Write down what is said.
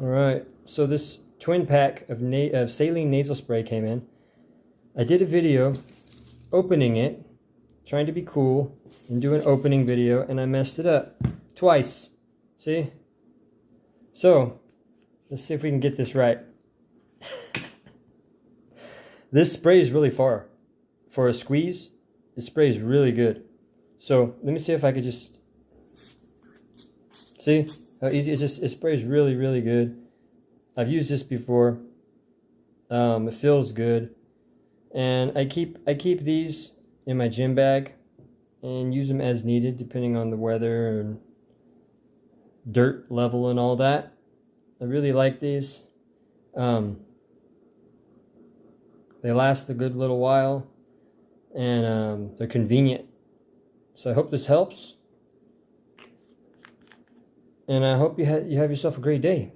All right, so this twin pack of saline nasal spray came in. I did a video opening it, trying to be cool and do an opening video, and I messed it up twice. See? So, let's see if we can get this right. This spray is really far. For a squeeze, this spray is really good. So, let me see if I could just... See how easy it is? It sprays really, really good. I've used this before. It feels good. And I keep these in my gym bag and use them as needed depending on the weather and dirt level and all that. I really like these. They last a good little while, and they're convenient. So I hope this helps, and I hope you have yourself a great day.